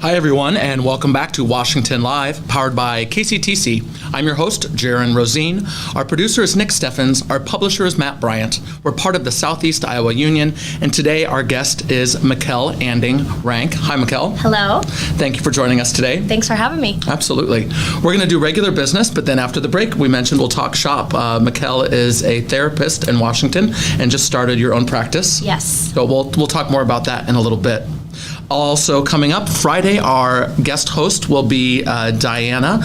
Hi, everyone, and welcome back to Washington Live, powered by KCTC. I'm your host, Jaron Rosine. Our producer is Nick Steffens. Our publisher is Matt Bryant. We're part of the Southeast Iowa Union, and today our guest is Maquel Anding-Ranck. Hi, Maquel. Hello. Thank you for joining us today. Thanks for having me. Absolutely. We're going to do regular business, but then after the break, we mentioned we'll talk shop. Maquel is a therapist in Washington and just started your own practice. Yes. So we'll talk more about that in a little bit. Also coming up Friday, our guest host will be Diana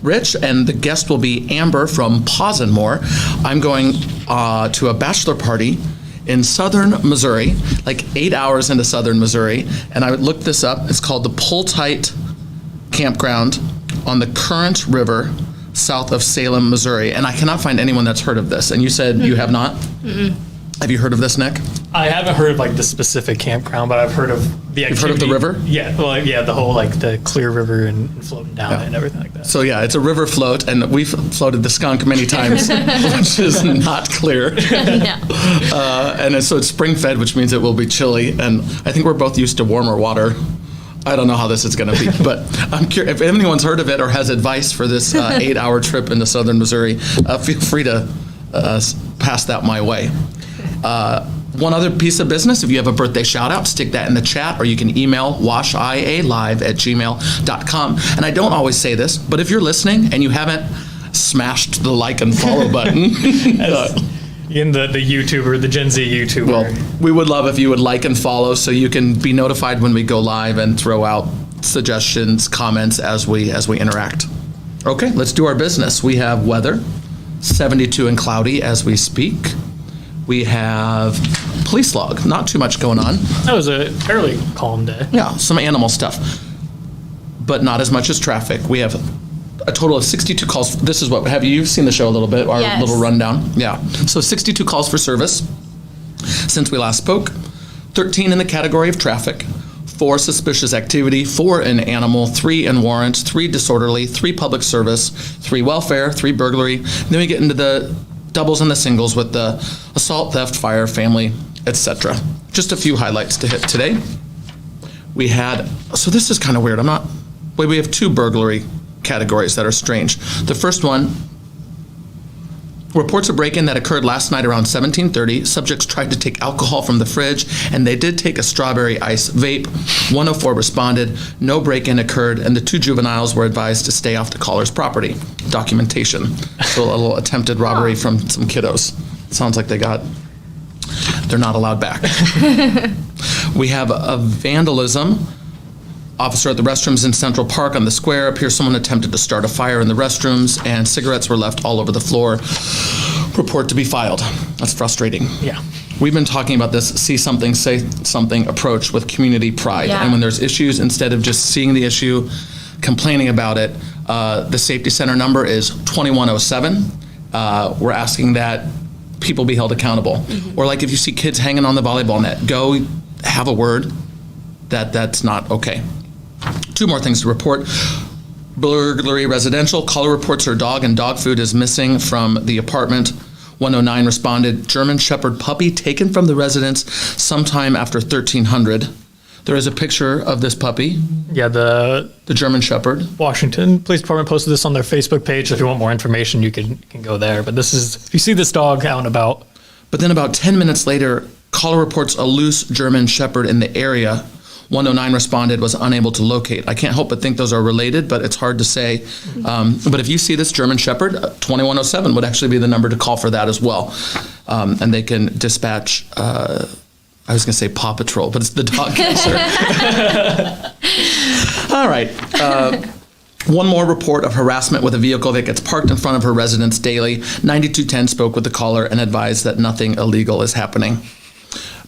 Rich, and the guest will be Amber from Pause and More. I'm going to a bachelor party in southern Missouri, like 8 hours into southern Missouri, and I looked this up. It's called the Pull Tight Campground on the Current River, south of Salem, Missouri, and I cannot find anyone that's heard of this. And you said you have not? Mm-mm. Have you heard of this, Nick? I haven't heard of like the specific campground, but I've heard of the activity. You've heard of the river? Yeah, well, yeah, the whole like the clear river and floating down it and everything like that. So yeah, it's a river float, and we've floated the skunk many times, which is not clear. And so it's spring fed, which means it will be chilly, and I think we're both used to warmer water. I don't know how this is going to be, but I'm curious if anyone's heard of it or has advice for this 8-hour trip into southern Missouri. Feel free to pass that my way. One other piece of business, if you have a birthday shout out, stick that in the chat, or you can email washialive@gmail.com. And I don't always say this, but if you're listening and you haven't smashed the like and follow button, in the YouTuber, the Gen Z YouTuber. Well, we would love if you would like and follow so you can be notified when we go live and throw out suggestions, comments as we interact. Okay, let's do our business. We have weather, 72 and cloudy as we speak. We have police log, not too much going on. That was a fairly calm day. Yeah, some animal stuff, but not as much as traffic. We have a total of 62 calls. This is what, have you seen the show a little bit, our little rundown? Yeah, so 62 calls for service since we last spoke, 13 in the category of traffic, 4 suspicious activity, 4 in animal, 3 in warrant, 3 disorderly, 3 public service, 3 welfare, 3 burglary. Then we get into the doubles and the singles with the assault, theft, fire, family, etc. Just a few highlights to hit today. We had, so this is kind of weird. We have 2 burglary categories that are strange. The first one, reports a break-in that occurred last night around 17:30. Subjects tried to take alcohol from the fridge, and they did take a strawberry ice vape. 104 responded. No break-in occurred, and the 2 juveniles were advised to stay off the caller's property. Documentation. So a little attempted robbery from some kiddos. Sounds like they're not allowed back. We have a vandalism. Officer at the restrooms in Central Park on the square. Appears someone attempted to start a fire in the restrooms, and cigarettes were left all over the floor. Report to be filed. That's frustrating. Yeah. We've been talking about this see something, say something approach with community pride. Yeah. And when there's issues, instead of just seeing the issue, complaining about it, the Safety Center number is 2107. We're asking that people be held accountable. Mm-hmm. Or like if you see kids hanging on the volleyball net, go have a word that's not okay. 2 more things to report. Burglary residential. Caller reports her dog and dog food is missing from the apartment. 109 responded. German Shepherd puppy taken from the residence sometime after 1300. There is a picture of this puppy. Yeah, the German Shepherd. Washington Police Department posted this on their Facebook page. If you want more information, you can go there. But this is, if you see this dog out and about. But then about 10 minutes later, caller reports a loose German Shepherd in the area. 109 responded, was unable to locate. I can't help but think those are related, but it's hard to say. But if you see this German Shepherd, 2107 would actually be the number to call for that as well. And they can dispatch, I was going to say Paw Patrol, but it's the dog catcher. All right. One more report of harassment with a vehicle that gets parked in front of her residence daily. 9210 spoke with the caller and advised that nothing illegal is happening.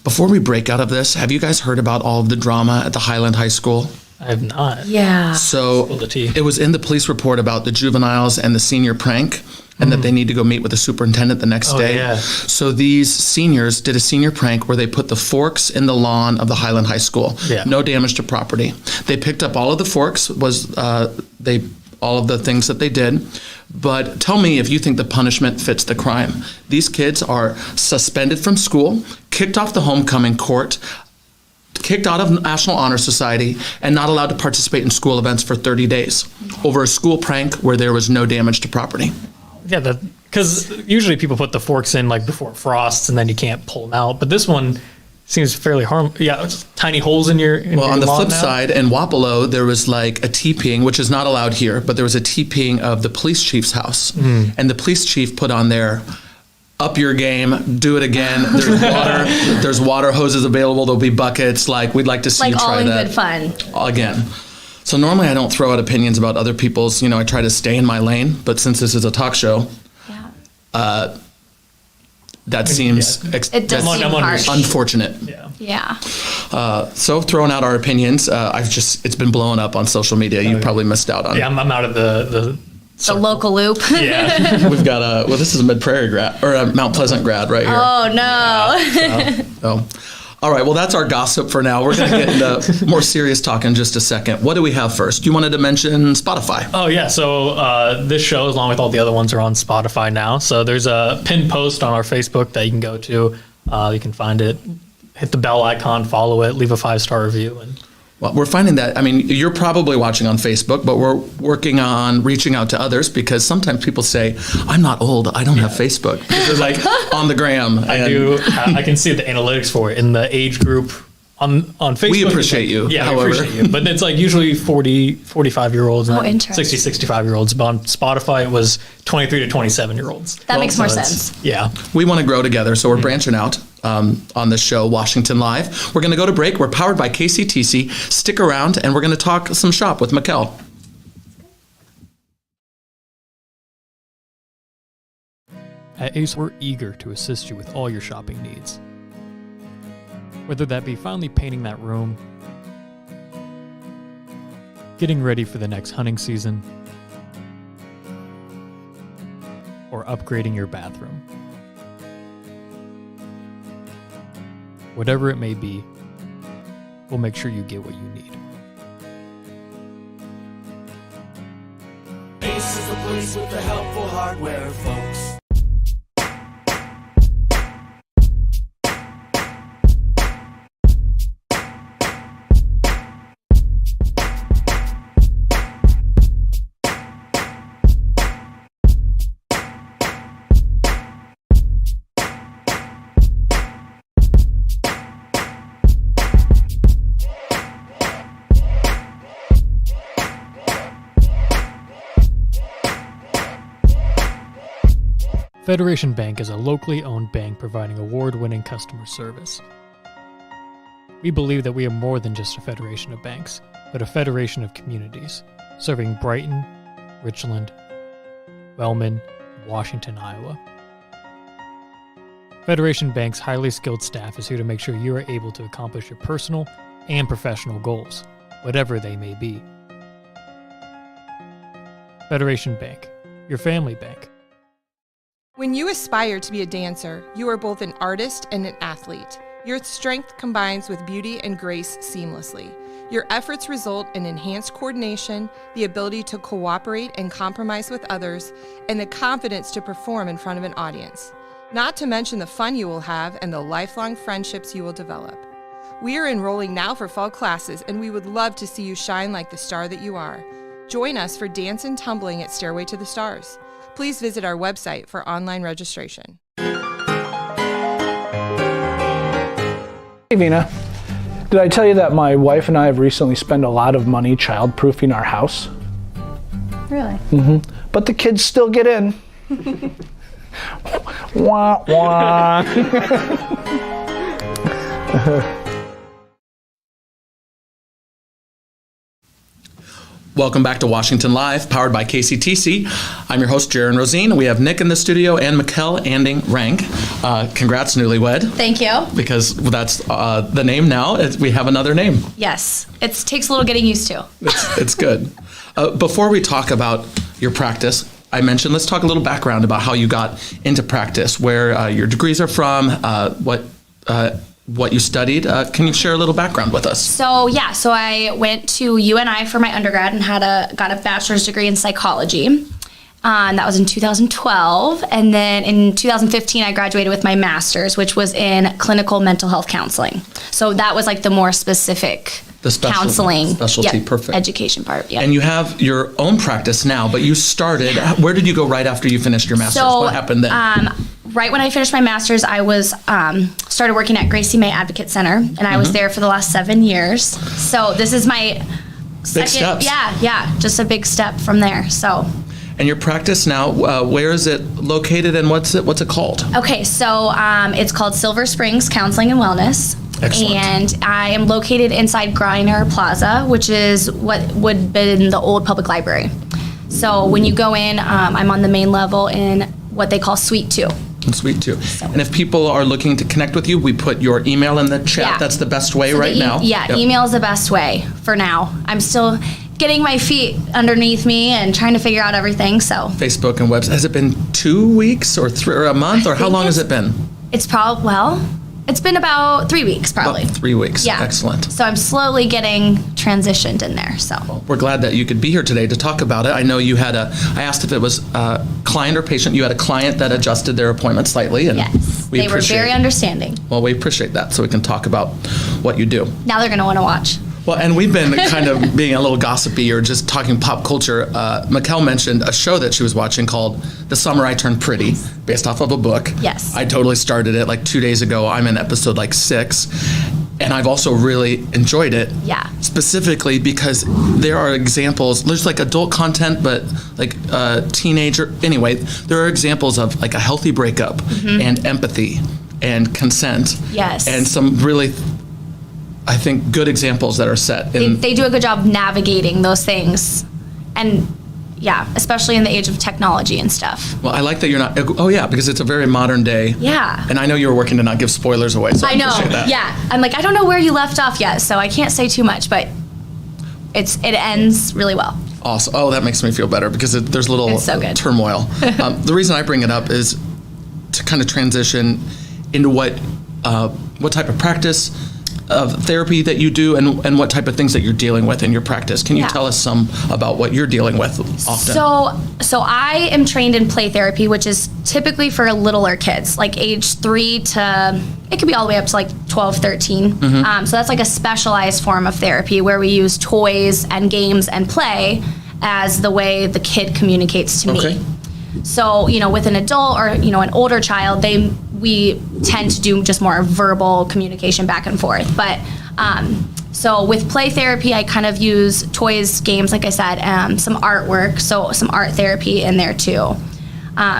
Before we break out of this, have you guys heard about all of the drama at the Highland High School? I have not. Yeah. So it was in the police report about the juveniles and the senior prank, and that they need to go meet with the superintendent the next day. Yeah. So these seniors did a senior prank where they put the forks in the lawn of the Highland High School. Yeah. No damage to property. They picked up all of the forks, all of the things that they did. But tell me if you think the punishment fits the crime. These kids are suspended from school, kicked off the homecoming court, kicked out of National Honor Society, and not allowed to participate in school events for 30 days over a school prank where there was no damage to property. Yeah, because usually people put the forks in like before it frosts, and then you can't pull them out. But this one seems fairly harmless. Yeah, just tiny holes in your Well, on the flip side, in Wapello, there was like a teepeeing, which is not allowed here, but there was a teepeing of the police chief's house. And the police chief put on there, up your game, do it again. There's water hoses available. There'll be buckets. Like, we'd like to see you try that. Like all in good fun. Again. So normally I don't throw out opinions about other people's, I try to stay in my lane, but since this is a talk show, that seems it does seem harsh. Unfortunate. Yeah. So throwing out our opinions, it's been blowing up on social media. You probably missed out on it. Yeah, I'm out of the local loop. Yeah. We've got this is a Mid-Prairie grad, or a Mount Pleasant grad right here. Oh, no. All right, well, that's our gossip for now. We're going to get into more serious talk in just a second. What do we have first? You wanted to mention Spotify. Oh, yeah. So this show, along with all the other ones, are on Spotify now. So there's a pinned post on our Facebook that you can go to. You can find it. Hit the bell icon, follow it, leave a 5-star review. Well, we're finding that, you're probably watching on Facebook, but we're working on reaching out to others because sometimes people say, I'm not old, I don't have Facebook. Because they're like on the gram. I can see the analytics for it in the age group on Facebook. We appreciate you. Yeah, however. I appreciate you. But it's like usually 40, 45-year-olds and 60, 65-year-olds. But on Spotify, it was 23 to 27-year-olds. That makes more sense. Yeah. We want to grow together, so we're branching out. On this show, Washington Live. We're going to go to break. We're powered by KCTC. Stick around, and we're going to talk some shop with Maquel. At Ace, we're eager to assist you with all your shopping needs. Whether that be finally painting that room, getting ready for the next hunting season, or upgrading your bathroom. Whatever it may be, we'll make sure you get what you need. Ace is the place with the helpful hardware, folks. Federation Bank is a locally owned bank providing award-winning customer service. We believe that we are more than just a federation of banks, but a federation of communities, serving Brighton, Richland, Wellman, and Washington, Iowa. Federation Bank's highly skilled staff is here to make sure you are able to accomplish your personal and professional goals, whatever they may be. Federation Bank, your family bank. When you aspire to be a dancer, you are both an artist and an athlete. Your strength combines with beauty and grace seamlessly. Your efforts result in enhanced coordination, the ability to cooperate and compromise with others, and the confidence to perform in front of an audience. Not to mention the fun you will have and the lifelong friendships you will develop. We are enrolling now for fall classes, and we would love to see you shine like the star that you are. Join us for Dance and Tumbling at Stairway to the Stars. Please visit our website for online registration. Hey, Vina. Did I tell you that my wife and I have recently spent a lot of money child-proofing our house? Really? Mm-hmm. But the kids still get in. Wah, wah. Welcome back to Washington Live, powered by KCTC. I'm your host, Jaron Rosine. We have Nick in the studio and Maquel Anding-Ranck. Congrats, newlywed. Thank you. Because that's the name now. We have another name. Yes. It takes a little getting used to. It's good. Before we talk about your practice, I mentioned let's talk a little background about how you got into practice, where your degrees are from, what you studied. Can you share a little background with us? So I went to UNI for my undergrad and got a bachelor's degree in psychology. That was in 2012. And then in 2015, I graduated with my master's, which was in clinical mental health counseling. So that was like the more specific counseling. Specialty, perfect. Education part, yeah. And you have your own practice now, but you started, where did you go right after you finished your master's? So, what happened then? Right when I finished my master's, I was started working at Gracie May Advocate Center, and I was there for the last 7 years. So this is my second, steps. Yeah, just a big step from there. So. And your practice now, where is it located and what's it called? Okay, so it's called Silver Springs Counseling and Wellness. Excellent. And I am located inside Griner Plaza, which is what would have been the old public library. So when you go in, I'm on the main level in what they call Suite 2. Sweet too. And if people are looking to connect with you, we put your email in the chat. Yeah. That's the best way So right now. Yeah, Yep. email is the best way for now. I'm still getting my feet underneath me and trying to figure out everything. So Facebook and website. Has it been 2 weeks or a month, or how long has it been? it's it's been about 3 weeks probably. About 3 weeks. Yeah. Excellent. So I'm slowly getting transitioned in there. So. We're glad that you could be here today to talk about it. I know you had I asked if it was a client or patient. You had a client that adjusted their appointment slightly, and Yes, they were very understanding. Well, we appreciate that, so we can talk about what you do. Now they're going to want to watch. Well, and we've been kind of being a little gossipy or just talking pop culture. Maquel mentioned a show that she was watching called The Summer I Turned Pretty, based off of a book. Yes. I totally started it like 2 days ago. I'm in episode like 6. And I've also really enjoyed it. Yeah. Specifically because there are examples, there's like adult content, but like teenager. Anyway, there are examples of like a healthy breakup and empathy and consent. Yes. And some really, I think, good examples that are set in. They do a good job navigating those things. And yeah, especially in the age of technology and stuff. Well, I like that you're not. Oh yeah, because it's a very modern day. Yeah. And I know you were working to not give spoilers away. So I I know. appreciate that. Yeah. I'm like, I don't know where you left off yet, so I can't say too much, but it ends really well. Awesome. Oh, that makes me feel better because there's a little It's so good. turmoil. The reason I bring it up is to kind of transition into what type of practice of therapy that you do and what type of things that you're dealing with in your practice. Can you Yeah. tell us some about what you're dealing with often? So I am trained in play therapy, which is typically for littler kids, like age 3 to, it could be all the way up to like 12, 13. So that's like a specialized form of therapy where we use toys and games and play as the way the kid communicates to Okay. me. So, with an adult or, an older child, we tend to do just more verbal communication back and forth. But so with play therapy, I kind of use toys, games, like I said, some artwork, so some art therapy in there too.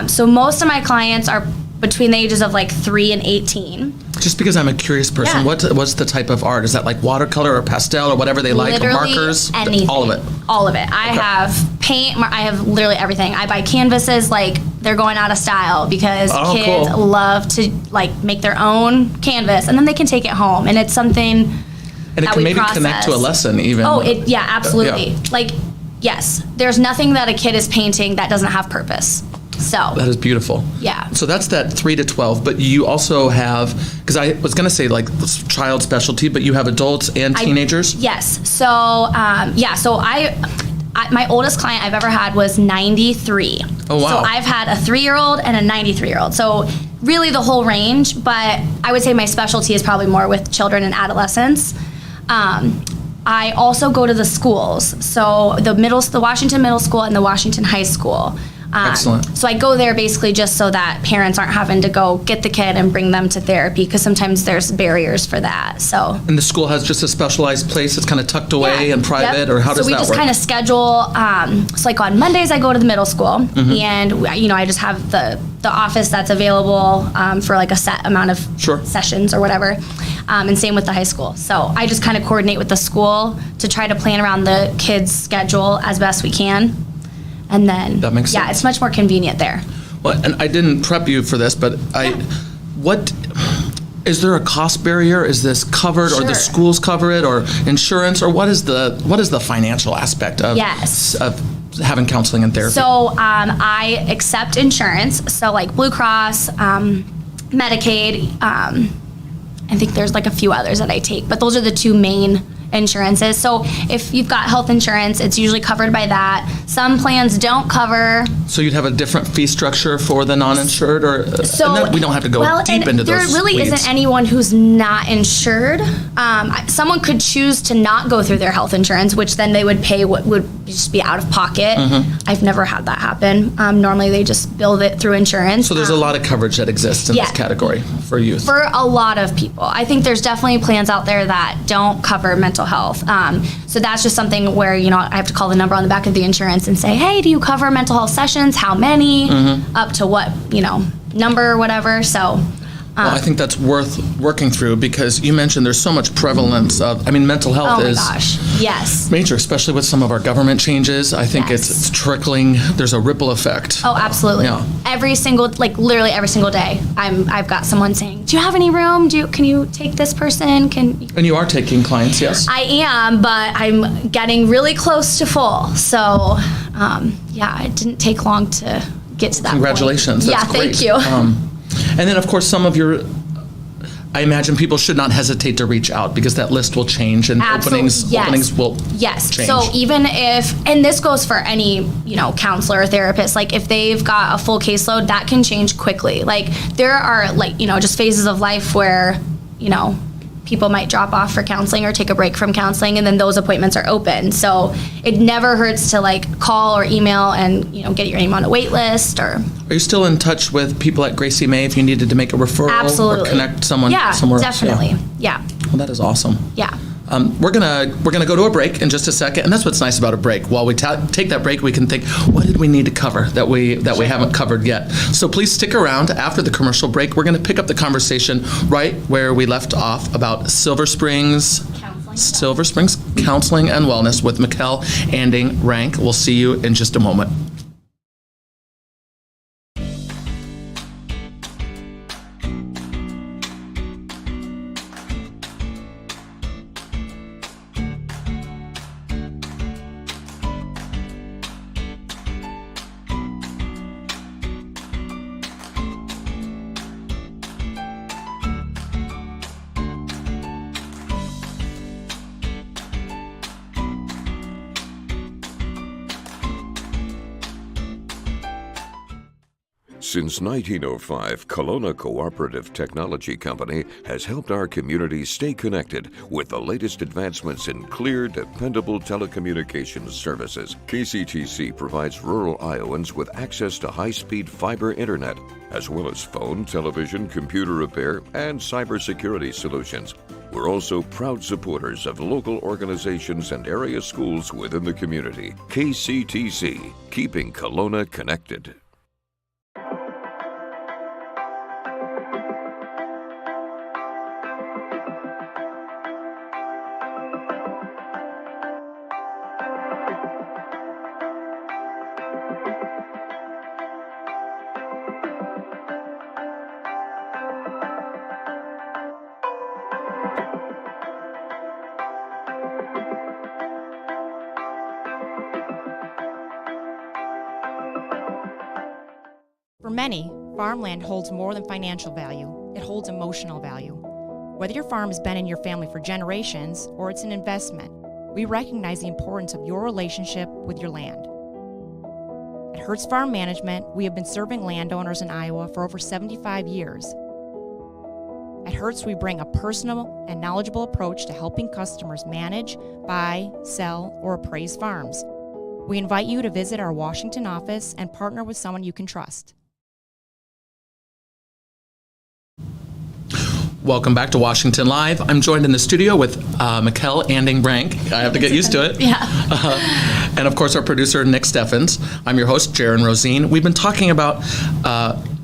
So most of my clients are between the ages of like 3 and 18. Just because I'm a curious person, Yeah. what's the type of art? Is that like watercolor or pastel or whatever they like, or Literally markers? anything. All of it. All of it. I have paint. I have literally everything. I buy canvases like they're going out of style because Oh, kids cool. love to like make their own canvas and then they can take it home and it's something And it that can we maybe connect to a process. lesson even. Oh, yeah, absolutely. Yeah. Like, yes, there's nothing that a kid is painting that doesn't have purpose. So, That is beautiful. Yeah. So that's that 3 to 12, but you also have, because I was going to say like child specialty, but you have adults and teenagers? yes. So, so my oldest client I've ever had was 93. Oh, wow. So I've had a 3-year-old and a 93-year-old. So really the whole range, but I would say my specialty is probably more with children and adolescents. I also go to the schools. So the Washington Middle School and the Washington High School. Excellent. So I go there basically just so that parents aren't having to go get the kid and bring them to therapy because sometimes there's barriers for that. So And the school has just a specialized place that's kind of tucked away yeah, and private, yep. or how does so we that just work? kind of schedule. So like on Mondays I go to the middle school, Mm-hmm. and I just have the office that's available for like a set amount of Sure. sessions or whatever. And same with the high school. So I just kind of coordinate with the school to try to plan around the kids' schedule as best we can. And then, That makes yeah, sense. it's much more convenient there. Well, and I didn't prep you for this, but what is there a cost barrier? Is this covered, or the Sure. schools cover it, or insurance, or what is the financial aspect of Yes. of having counseling and therapy? So I accept insurance, so like Blue Cross, Medicaid. I think there's like a few others that I take, but those are the two main insurances. So if you've got health insurance, it's usually covered by that. Some plans don't cover. So you'd have a different fee structure for the non-insured, or So and we don't have to go deep into there those. There really weeds. isn't anyone who's not insured. Someone could choose to not go through their health insurance, which then they would pay what would just be out of pocket. I've never had that happen. Normally they just bill it through insurance. So there's a lot of coverage that exists in this category for youth. For a lot of people. I think there's definitely plans out there that don't cover mental health. So that's just something where, I have to call the number on the back of the insurance and say, hey, do you cover mental health sessions? How many? Up to what, number or whatever. So Well, I think that's worth working through, because you mentioned there's so much prevalence of, mental health is yes. major, especially with some of our government changes. I think Yes. it's trickling, there's a ripple effect. Oh, absolutely. Yeah. Literally every single day, I've got someone saying, do you have any room? Can you take this person? And you are taking clients, yes? I am, but I'm getting really close to full. So, it didn't take long to get to that Congratulations. point. That's great. Thank you. And then, of course, some of your, I imagine people should not hesitate to reach out, because that list will change and openings will change. So even if, and this goes for any, counselor or therapist, like if they've got a full caseload, that can change quickly. Like there are just phases of life where, people might drop off for counseling or take a break from counseling, and then those appointments are open. So it never hurts to call or email and, get your name on a wait list. Or Are you still in touch with people at Gracie May if you needed to make a referral? Absolutely. Or connect someone somewhere else? Definitely. Yeah. Well, that is awesome. Yeah. We're gonna go to a break in just a second, and that's what's nice about a break. While we take that break, we can think, what did we need to cover that we haven't covered yet? So please stick around after the commercial break. We're gonna pick up the conversation right where we left off about Silver Springs Counseling and Wellness with Maquel Anding-Ranck. We'll see you in just a moment. Since 1905, Kelowna Cooperative Technology Company has helped our community stay connected with the latest advancements in clear, dependable telecommunications services. KCTC provides rural Iowans with access to high-speed fiber internet, as well as phone, television, computer repair, and cybersecurity solutions. We're also proud supporters of local organizations and area schools within the community. KCTC, keeping Kelowna connected. For many, farmland holds more than financial value. It holds emotional value. Whether your farm has been in your family for generations or it's an investment, we recognize the importance of your relationship with your land. At Hertz Farm Management, we have been serving landowners in Iowa for over 75 years. At Hertz, we bring a personal and knowledgeable approach to helping customers manage, buy, sell, or appraise farms. We invite you to visit our Washington office and partner with someone you can trust. Welcome back to Washington Live. I'm joined in the studio with Maquel Anding-Ranck. I have to get used to it. Yeah. And of course, our producer, Nick Steffens. I'm your host, Jaron Rosine. We've been talking about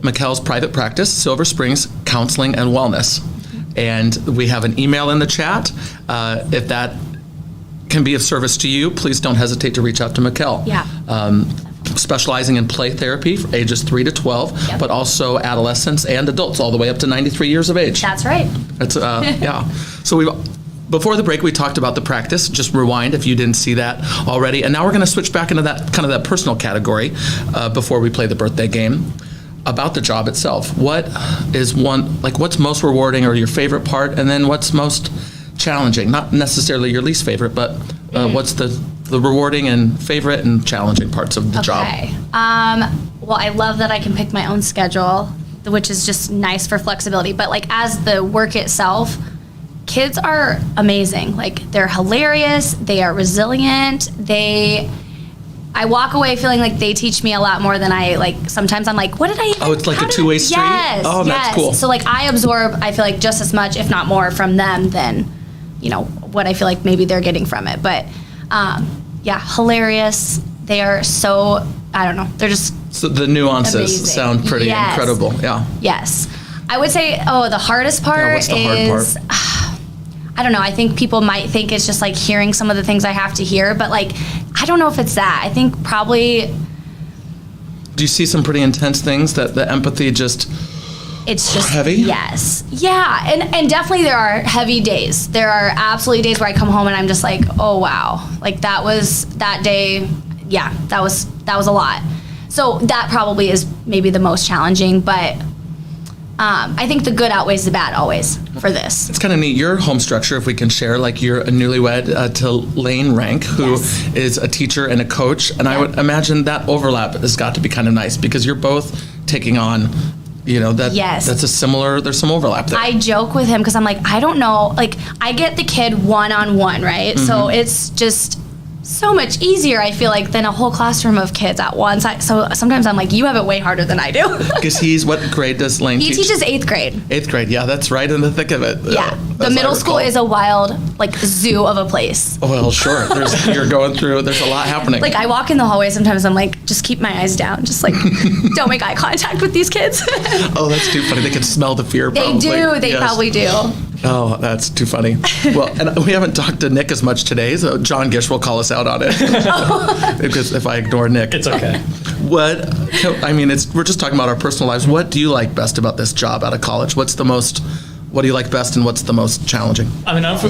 Maquel's private practice, Silver Springs Counseling and Wellness. And we have an email in the chat. If that can be of service to you, please don't hesitate to reach out to Maquel. Yeah. Specializing in play therapy for ages 3 to 12, Yep. but also adolescents and adults all the way up to 93 years of age. That's right. That's yeah. So before the break, we talked about the practice. Just rewind if you didn't see that already. And now we're going to switch back into that kind of that personal category before we play the birthday game. About the job itself, what's most rewarding or your favorite part, and then what's most challenging? Not necessarily your least favorite, but what's the rewarding and favorite and challenging parts of the job? Okay. Well, I love that I can pick my own schedule, which is just nice for flexibility. But like as the work itself, kids are amazing. Like they're hilarious. They are resilient. I walk away feeling like they teach me a lot more than I like. Sometimes I'm like, what did I even? Oh, it's like a two-way street? Yes. Oh, that's cool. So like I absorb, I feel like just as much, if not more from them than, what I feel like maybe they're getting from it. But yeah, hilarious. They are so, I don't know. They're just So the nuances amazing. sound pretty incredible. Yeah. Yes. I would say, the hardest part What's the hard is, I don't know. I think people might think it's just like hearing some of the things I have to hear, but like, I don't know if it's that. I think probably. Do you see some pretty intense things that the empathy just. It's just heavy? Yes. Yeah. And definitely there are heavy days. There are absolutely days where I come home and I'm just like, oh wow. Like that day, yeah, that was a lot. So that probably is maybe the most challenging, but I think the good outweighs the bad always for this. It's kind of neat. Your home structure, if we can share, like you're a newlywed to Lane Ranck, who is a teacher and a coach. And I would imagine that overlap has got to be kind of nice because you're both taking on, that's a similar, there's some overlap there. I joke with him because I'm like, I don't know, like I get the kid one-on-one, right? Mm-hmm. So it's just so much easier, I feel like, than a whole classroom of kids at once. So sometimes I'm like, you have it way harder than I do. Because what grade does Lane teach? He teaches 8th grade. 8th grade, yeah, that's right in the thick of it. Yeah, the middle school is a wild, like, zoo of a place. Well, sure, you're going through, there's a lot happening. Like, I walk in the hallway, sometimes I'm like, just keep my eyes down, just like, don't make eye contact with these kids. Oh, that's too funny, they can smell the fear probably. They probably do. Oh, that's too funny. Well, and we haven't talked to Nick as much today, so John Gish will call us out on it. Because if I ignore Nick. It's okay. We're just talking about our personal lives. What do you like best about this job out of college? What do you like best and what's the most challenging? I mean, like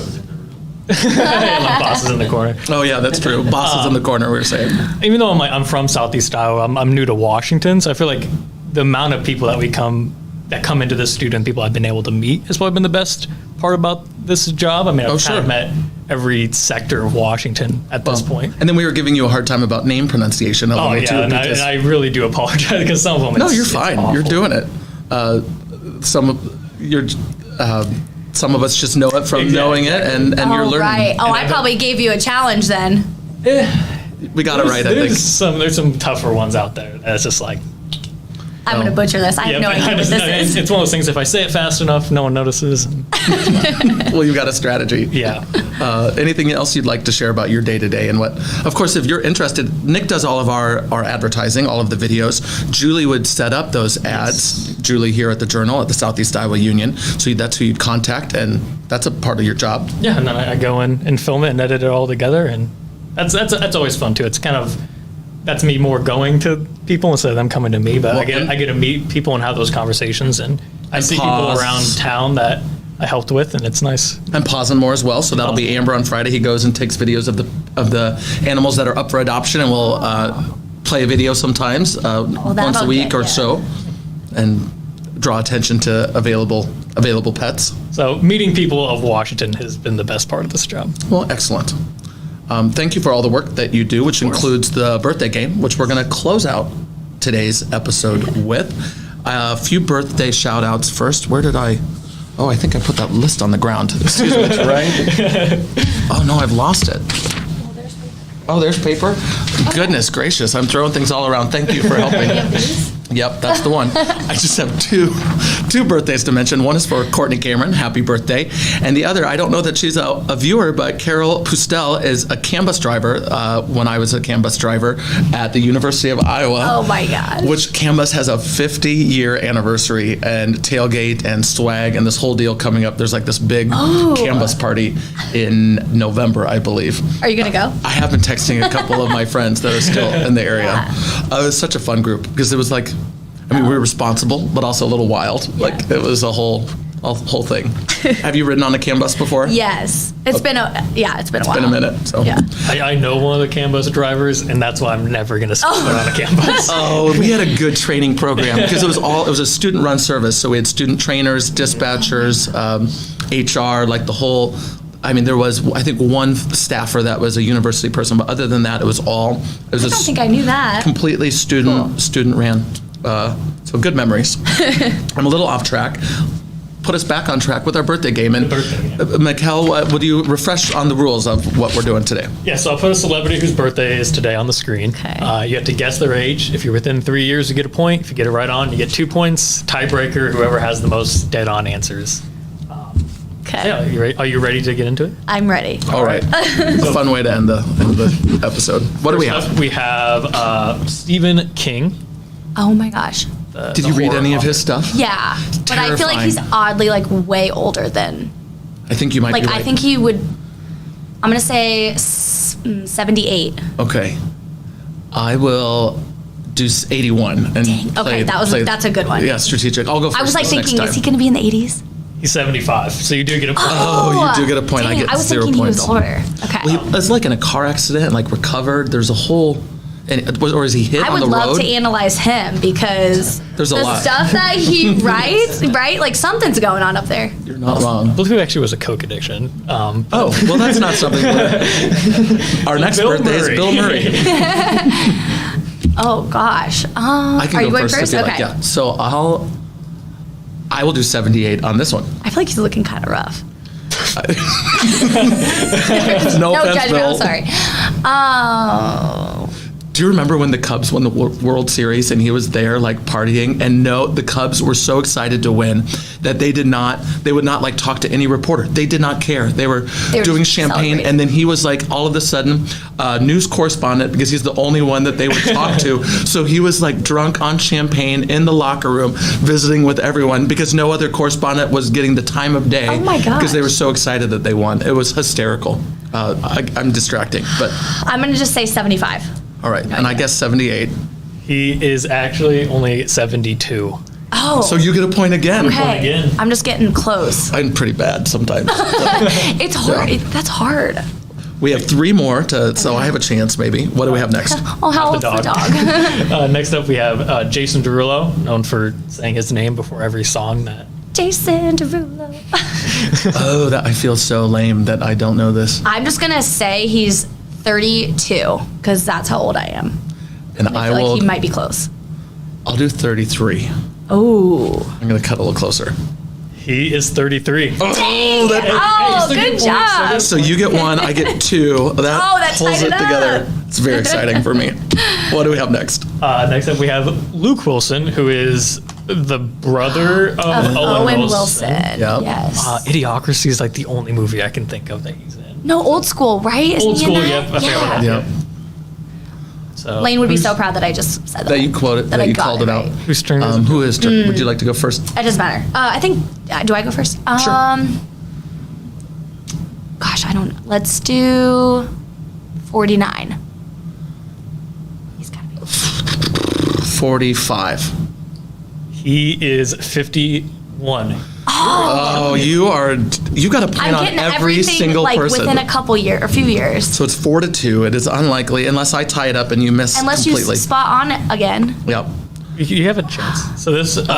bosses in the corner. Oh yeah, that's true. Bosses in the corner, we were saying. Even though I'm from Southeast Iowa, I'm new to Washington, so I feel like the amount of people that come into this student, people I've been able to meet has probably been the best part about this job. I mean, I've kind of met every sector of Washington at this point. And then we were giving you a hard time about name pronunciation. Oh yeah, and I really do apologize because some of them. No, you're fine. You're doing it. Some of us just know it from knowing it, and you're learning. Right. Oh, I probably gave you a challenge then. We got it right, I think. There's some tougher ones out there. That's just like. I'm going to butcher this. I have no idea what this is. It's one of those things, if I say it fast enough, no one notices. Well, you've got a strategy. Yeah. Anything else you'd like to share about your day-to-day and what? Of course, if you're interested, Nick does all of our advertising, all of the videos. Julie would set up those ads. Yes. Julie here at the Journal at the Southeast Iowa Union. So that's who you'd contact, and that's a part of your job. Yeah, and then I go in and film it and edit it all together, and that's always fun too. It's kind of. That's me more going to people instead of them coming to me, but I get to meet people and have those conversations, and I see people around town that I helped with, and it's nice. And Pause more as well, so that'll be Amber on Friday. He goes and takes videos of the animals that are up for adoption, and we'll play a video sometimes once a week or so, and draw attention to available pets. So meeting people of Washington has been the best part of this job. Well, excellent. Thank you for all the work that you do, which includes the birthday game, which we're going to close out today's episode with. A few birthday shout outs first. Where did I think I put that list on the ground. Excuse me, right? Oh no, I've lost it. Oh, there's paper? Goodness gracious, I'm throwing things all around. Thank you for helping. Yep, that's the one. I just have two birthdays to mention. One is for Courtney Cameron, happy birthday. And the other, I don't know that she's a viewer, but Carol Pustel is a CAN bus driver when I was a CAN bus driver at the University of Iowa. Oh my gosh. Which CAN bus has a 50-year anniversary and tailgate and swag and this whole deal coming up. There's like this big CAN bus party in November, I believe. Are you going to go? I have been texting a couple of my friends that are still in the area. Yeah. It was such a fun group because it was like, we were responsible, but also a little wild. Yeah. Like it was a whole thing. Have you ridden on a CAN bus before? Yes, it's been a while. It's been a minute. So yeah. I know one of the CAN bus drivers, and that's why I'm never going to sit on a CAN bus. Oh, we had a good training program because it was a student-run service. So we had student trainers, dispatchers, HR, like the whole I mean, there was, I think, one staffer that was a university person, but other than that, it was all. It was I don't think I knew that. completely student ran. So good memories. I'm a little off track. Put us back on track with our birthday game. And Maquel, would you refresh on the rules of what we're doing today? Yeah, so I'll put a celebrity whose birthday is today on the screen. Okay. You have to guess their age. If you're within 3 years, you get a point. If you get it right on, you get 2 points. Tiebreaker, whoever has the most dead-on answers. Okay. Yeah, are you ready to get into it? I'm ready. All right. A fun way to end the episode. What do we First have? up, we have Stephen King. Oh my gosh. Did you read any of his stuff? Yeah. But I feel like he's oddly like way older than, I think you might like be right. I think he would, I'm going to say 78. Okay. I will do 81 and Okay, that's a good one. Yeah, strategic. I'll go first. I was like this next thinking, time. is he going to be in the 80s? He's 75, so you do get a point. Oh, you do get a point. Dang, I get I was 0 thinking points. he was older. Okay. Well, he was like in a car accident, like recovered. There's a whole, or is he hit I on would the road? love to analyze him because There's a the lot. stuff that he writes, right? Like something's going on up there. You're not wrong. I believe it actually was a coke addiction. Oh, well, that's not something. Our next Bill birthday Murray. is Bill Murray. Oh gosh. I can are go you going first first? if you Okay. like. Yeah. So I will do 78 on this one. I feel like he's looking kind of rough. No offense, judgment. Bill. I'm sorry. Oh. Do you remember when the Cubs won the World Series and he was there like partying? And no, the Cubs were so excited to win that they would not like talk to any reporter. They did not care. They were doing just champagne. celebrating. And then he was like all of a sudden news correspondent because he's the only one that they would talk to. So he was like drunk on champagne in the locker room visiting with everyone because no other correspondent was getting the time of day. Oh my gosh. Because they were so excited that they won. It was hysterical. I'm distracting, but I'm going to just say 75. all right. And I guess 78. He is actually only 72. Oh. So you get a point again. okay. again. I'm just getting close. I'm pretty bad sometimes. It's hard. Yeah. That's hard. We have 3 more so I have a chance maybe. What do we have next? Oh, how old's the dog? Next up, we have Jason Derulo, known for saying his name before every song. That Jason Derulo. Oh, that I feel so lame that I don't know this. I'm just going to say he's 32 because that's how old I am. And I feel will. like he might be close. I'll do 33. Oh. I'm gonna cut a little closer. he is 33. Dang. Oh, good job. So you get 1, I get 2. That tied pulls it it up. together. It's very exciting for me. What do we have next? Next up, we have Luke Wilson, who is the brother of Owen Wilson. Yep. Yes. Idiocracy is like the only movie I can think of that he's in. No, Old School, right? Isn't Old he in School, that? yep. I forgot about that. Yep. So, Lane would be who's- so proud that I just said that. That you quoted. That That I you got called it it out. right. Whose turn is it? Who is turn? Would you like to go first? It doesn't matter. I think, do I go first? Gosh, I don't know. Let's do 49. He's got to be. 45. He is 51. Oh, you got a point I'm on getting every everything single like person. within a couple a few years. So it's 4-2. It is unlikely unless I tie it up and you miss Unless completely. you spot on it again. Yep. You have a chance. So this is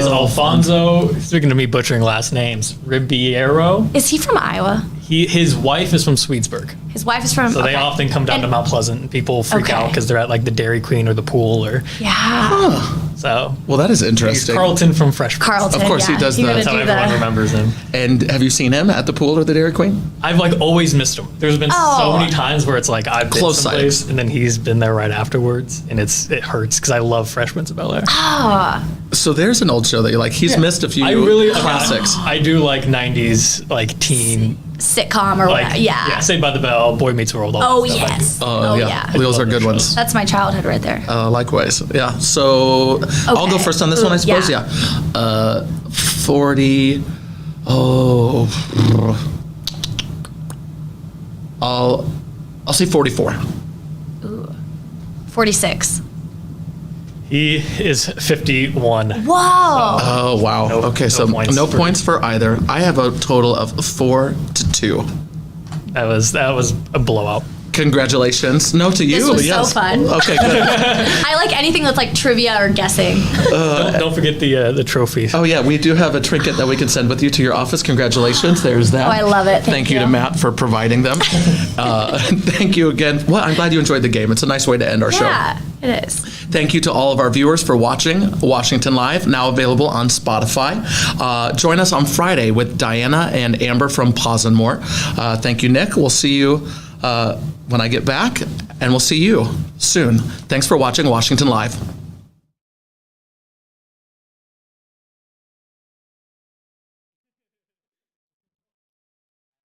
Alfonso, speaking to me butchering last names, Ribeiro. Is he from Iowa? His wife is from Swedesburg. His wife is from. So they okay. often come down And- to Mount Pleasant and people freak Okay. out because they're at like the Dairy Queen or the pool or Yeah. so. Well, that is He's interesting. Carlton from Freshman. Carlton. Of course he yeah. does You the- gotta That's how do everyone the- remembers him. And have you seen him at the pool or the Dairy Queen? I've like always missed him. There's been so Oh. many times where it's like I've been Close someplace and then he's been there right afterwards, and it hurts because I love Freshman's of Bel Air. Ah. So there's an old show that you like. He's missed a few I really classics. I do like '90s like teen Sitcom or like whatever. Yeah. Saved by the Bell, Boy Meets World. all Oh that stuff. yes. Oh, yeah. Those are good ones. That's my childhood right there. Likewise. Yeah. So I'll go Okay. first on this one, I suppose. Yeah. Yeah. 40. Oh. I'll say 44. 46. He is 51. Whoa. Oh, wow. No- okay, no so points no for- points for either. I have a total of 4-2. That was a blowout. Congratulations. No, to you. This was yes. so fun. Okay, good. I like anything that's like trivia or guessing. Don't forget the trophies. Oh, yeah, we do have a trinket that we can send with you to your office. Congratulations. There's that. Oh, I love it. Thank you to Matt for providing them. Thank you again. Well, I'm glad you enjoyed the game. It's a nice way to end our show. Yeah, it is. Thank you to all of our viewers for watching Washington Live, now available on Spotify. Join us on Friday with Diana and Amber from Pause and More. Thank you, Nick. We'll see you when I get back, and we'll see you soon. Thanks for watching Washington Live.